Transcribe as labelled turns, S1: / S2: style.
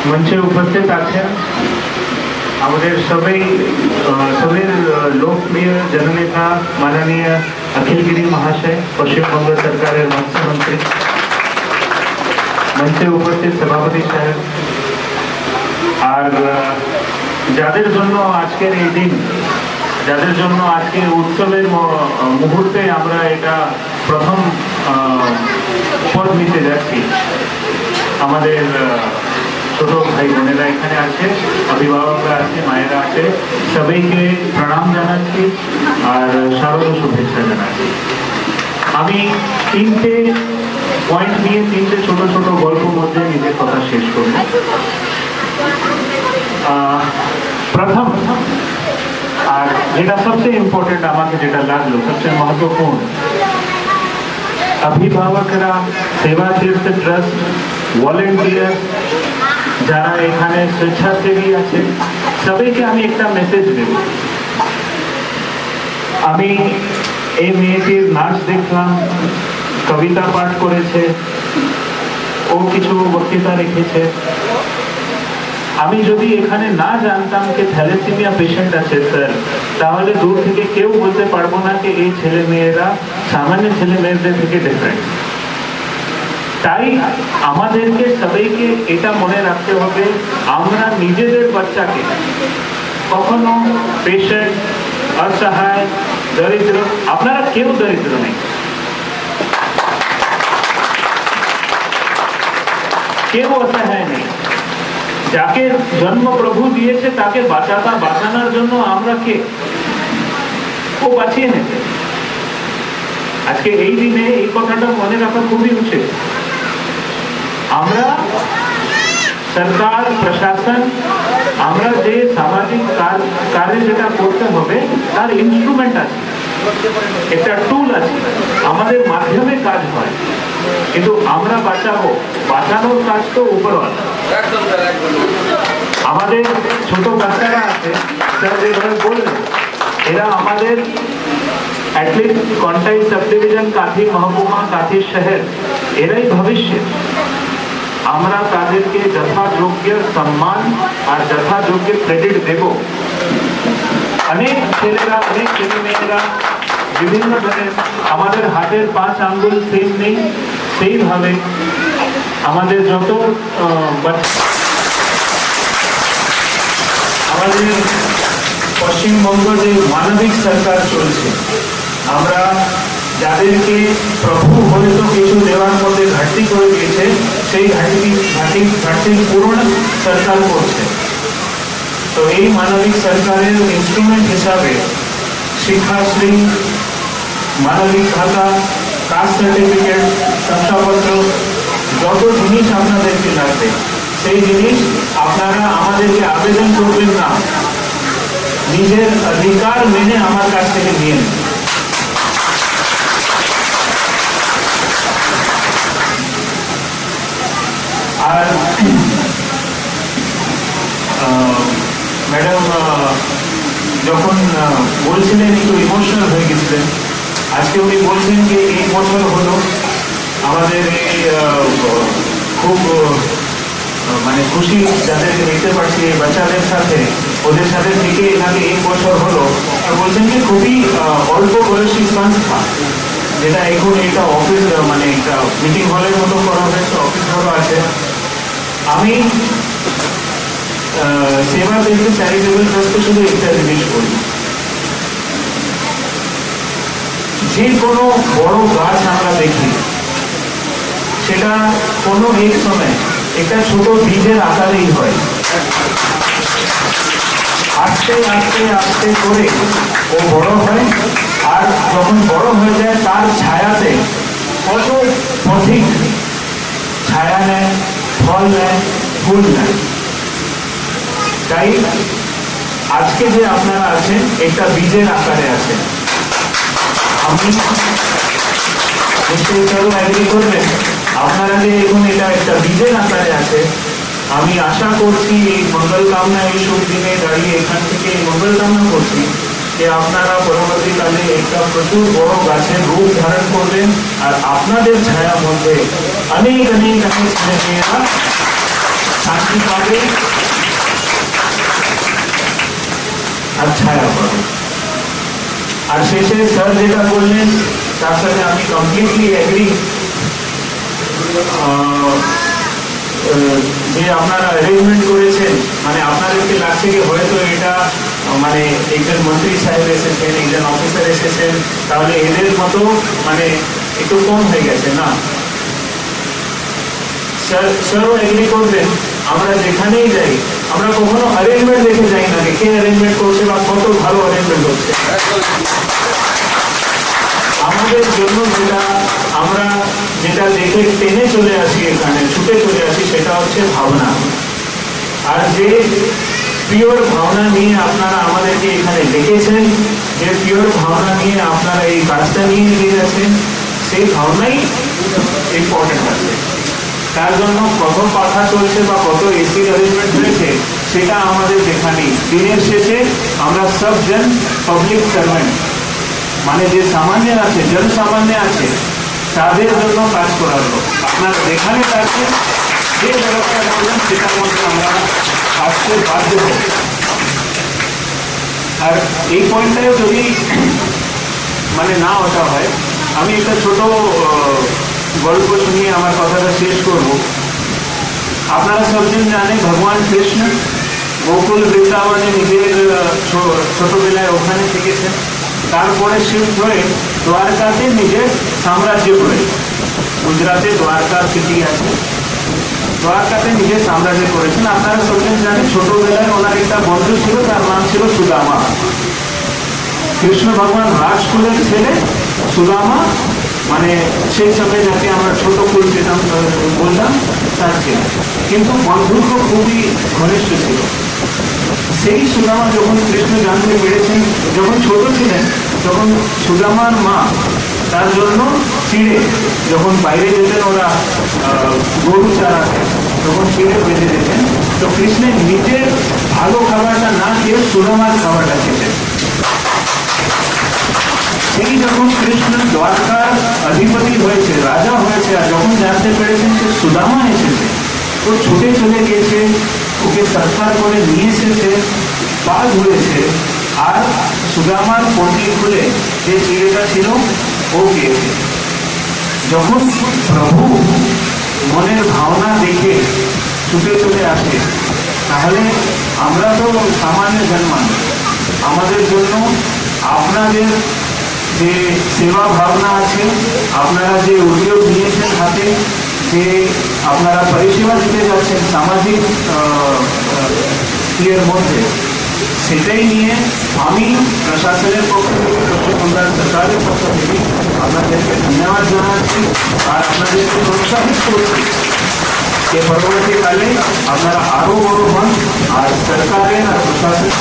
S1: मंचे उपस्थित आছেন আমাদের সবের लोकप्रिय जननेता माननीय अखिल गिरी महाशय पश्चिम बंग सरकारेर मुख्यमंत्री मंचे उपस्थित सभापति साहेब और যাদের জন্য আজকের এই দিন যাদের জন্য আজকের উৎসবের মুহূর্তে আমরা এটা প্রথম পদ নিতে যাচ্ছি আমাদের ছোট ভাই বোনেরা এখানে আছে অভিভাবকরা আছে মায়েরা আছে সবাইকে প্রণাম জানাচ্ছি আর শারদীয় শুভেচ্ছা জানাচ্ছি আমি তিনটে পয়েন্ট নিয়ে তিনটে ছোট ছোট গল্প মধ্যে নিজের কথা শেষ করব प्रथम और जेटा सबसे इम्पोर्टेंट आमाके जेटा लागलो सबसे महत्वपूर्ण अभिभावकरा सेवा तीर्थ ट्रस्ट वॉलेंटियर যারা এখানে স্বেচ্ছাসেবী আছে সবাইকে আমি একটা মেসেজ দেব আমি এই মেয়েটির নাচ দেখলাম কবিতা পাঠ করেছে ও কিছু বক্তৃতা রেখেছে আমি যদি এখানে না জানতাম যে থ্যালাসেমিয়া পেশেন্ট আছে স্যার তাহলে দূর থেকে কেউ বলতে পারবো না যে এই ছেলে মেয়েরা সামান্য ছেলে মেয়েদের থেকে ডিফারেন্ট তাই আমাদেরকে সবাইকে এটা মনে রাখতে হবে আমরা নিজেদের বাচ্চাকে কখনো পেশেন্ট অসহায় দরিদ্র আপনারা কেউ দরিদ্র নেই কেউ অসহায় নেই যাকে জন্ম প্রভু দিয়েছে তাকে বাঁচানোর জন্য আমরা কে ও বাঁচিয়ে নেবে আজকে এই দিনে এই কথাটা মনে রাখা খুবই উচিত আমরা সরকার প্রশাসন আমরা যে সামাজিক কার্য যেটা করতে হবে তার ইনস্ট্রুমেন্ট আছে একটা টুল আছে আমাদের মাধ্যমে কাজ হয় কিন্তু আমরা বাঁচানোর কাজ তো উপরওয়ালা আমাদের ছোট বাচ্চারা আছে স্যার যেভাবে বললেন এরা আমাদের एटलीस्ट कॉन्टाई सब डिविजन काथी महकुमा काथी शहर एराई भविष्य আমরা তাদেরকে যথাযোগ্য সম্মান আর যথাযোগ্য ক্রেডিট দেব অনেক ছেলেরা অনেক ছেলে মেয়েরা বিভিন্ন ধরনের আমাদের হাতের 5 আঙ্গুল সেম নেই সেইভাবে আমাদের যত আমাদের পশ্চিমবঙ্গ যে মানবিক সরকার চলছে আমরা যাদেরকে প্রভু হয়তো কিছু দেওয়ার মধ্যে ঘাটতি করে দিয়েছে সেই ঘাটতি পূরণ সরকার করছে তো এই মানবিক সরকারের ইনস্ট্রুমেন্ট হিসাবে শিক্ষাশ্রী মানবিক ভাতা কাস্ট সার্টিফিকেট শংসাপত্র যত জিনিস আপনাদেরকে লাগবে সেই জিনিস আপনারা আমাদেরকে আবেদন করবেন না নিজের অধিকার মেনে আমার কাছ থেকে নিয়ে নেন আর ম্যাডাম যখন বলছিলেন একটু ইমোশনাল হয়ে গেছিলেন আজকে উনি বলছেন যে এই বছর হলো আমাদের এই খুব মানে খুশি যাদেরকে দেখতে পাচ্ছি এই বাচ্চাদের সাথে ওদের সাথে থেকে এখানে এই বছর হলো বলছেন যে খুবই অল্প বয়সী সংস্থা যেটা এখন এটা অফিস মানে একটা মিটিং হলের মতো করা হয়েছে অফিস ঘরও আছে আমি সেবা তীর্থ চ্যারিটেবল ট্রাস্টকে শুধু একটা জিনিস করি যে কোনো বড় গাছ আমরা দেখি সেটা কোনো এক সময় একটা ছোট বীজের আকারেই হয় আস্তে আস্তে আস্তে করে ও বড় হয় আর যখন বড় হয়ে যায় তার ছায়াতে কত পথিক ছায়া নেয় ফল নেয় ফুল নেয় তাই আজকে যে আপনারা আছেন একটা বীজের আকারে আছে আমি নিশ্চয়ই এগ্রি করবেন আপনারা যে এখন এটা একটা বীজের আকারে আছে আমি আশা করছি এই মঙ্গল কামনা এই শুভ দিনে দাঁড়িয়ে এখান থেকে মঙ্গল কামনা করছি যে আপনারা পরবর্তীকালে একটা প্রচুর বড় গাছের রূপ ধারণ করবেন আর আপনাদের ছায়ার মধ্যে অনেক অনেক ছেলেমেয়েরা শান্তি পাবে আর ছায়া পাবে। আর শেষে স্যার যেটা বললেন তার সাথে আমি কমপ্লিটলি এগ্রি, যে আপনারা অ্যারেঞ্জমেন্ট করেছেন, মানে আপনাদেরকে লাগছে কি হয়তো এটা মানে একজন মন্ত্রী সাহেব এসেছেন, একজন অফিসার এসেছেন, তাহলে এদের মতো মানে একটু কম হয়ে গেছে না। স্যারও এগ্রি করবেন, আমরা যেখানেই যাই আমরা কখনো অ্যারেঞ্জমেন্ট দেখে যাই না, কে অ্যারেঞ্জমেন্ট করছে বা কত ভালো অ্যারেঞ্জমেন্ট হচ্ছে। আমাদের জন্য আমরা যেটা দেখে টেনে চলে আসি, এখানে ছুটে চলে আসি, সেটা হচ্ছে ভাবনা। আর যে পিওর ভাবনা নিয়ে আপনারা আমাদেরকে এখানে ডেকেছেন, যে পিওর ভাবনা নিয়ে আপনারা এই কাজটা নিয়ে এগিয়ে যাচ্ছেন, সেই ভাবনাই ইম্পর্টেন্ট আছে। তার জন্য কত কথা চলছে বা কত এসি অ্যারেঞ্জমেন্ট হয়েছে সেটা আমাদের দেখা নেই। দিনের শেষে আমরা সব জন পাবলিক সার্ভেন্ট, মানে যে সামান্য আছে, জনসামান্য আছে, তাদের জন্য কাজ করালো। আপনারা যেখানে থাকছেন, যে ব্যবস্থা করবেন সেটার মধ্যে আমরা আসতে বাধ্য হব। আর এই পয়েন্টটাও যদি মানে না ওঠা হয়, আমি একটা ছোট গল্প শুনিয়ে আমার কথাটা শেষ করব। আপনারা সবজন জানেন ভগবান কৃষ্ণ গোকুল বৃন্দাবনে নিজের ছোটবেলায় ওখানে থেকেছেন, তারপরে শিফট হয়ে দ্বারকাতে নিজের সাম্রাজ্য করে, গুজরাটে দ্বারকা সিটি আছে, দ্বারকাতে নিজের সাম্রাজ্য করেছেন। আপনারা সবজন জানেন ছোটবেলায় ওনার একটা বন্ধু ছিল, তার নাম ছিল সুদামা। কৃষ্ণ ভগবান রাজকুলের ছেলে সুদামা, মানে সেই সময় যাকে আমরা ছোট কুল যেটা বললাম তার ছেলে, কিন্তু বন্ধুত্ব খুবই ঘনিষ্ঠ ছিল। সেই সুদামা যখন কৃষ্ণ জানতে পেরেছেন, যখন ছোট ছিলেন তখন সুদামার মা তার জন্য চিড়ে, যখন বাইরে যেতেন ওরা গরু চারাতে, তখন চিড়ে বেঁধে দিতেন। তো কৃষ্ণের নিজের ভালো খাবারটা না খেয়ে সুদামার খাবারটা খেতেন। সেই যখন কৃষ্ণ দ্বারকার অধিপতি হয়েছে, রাজা হয়েছে, আর যখন জানতে পেরেছেন যে সুদামা এসেছে, তো ছুটে চলে গেছে, ওকে সৎকার করে নিয়ে এসেছে, বাদ হয়েছে, আর সুদামার পটি খুলে যে চিড়েটা ছিল ও খেয়েছে। যখন প্রভু মনের ভাবনা দেখে ছুটে চলে আসে, তাহলে আমরা তো সামান্য জন্মান, আমাদের জন্য আপনাদের যে সেবা ভাবনা আছে, আপনারা যে উদ্যোগ নিয়েছেন হাতে, যে আপনারা পরিষেবা দিতে যাচ্ছেন সামাজিক ইয়ের মধ্যে, সেটাই নিয়ে আমি প্রশাসনের পক্ষ থেকে, পশ্চিমবঙ্গ সরকারের পক্ষ থেকে আপনাদেরকে ধন্যবাদ জানাচ্ছি আর আপনাদেরকে প্রোৎসাহিত করছি যে পরবর্তীকালে আপনারা আরও বড় হন আর সরকারের আর প্রশাসন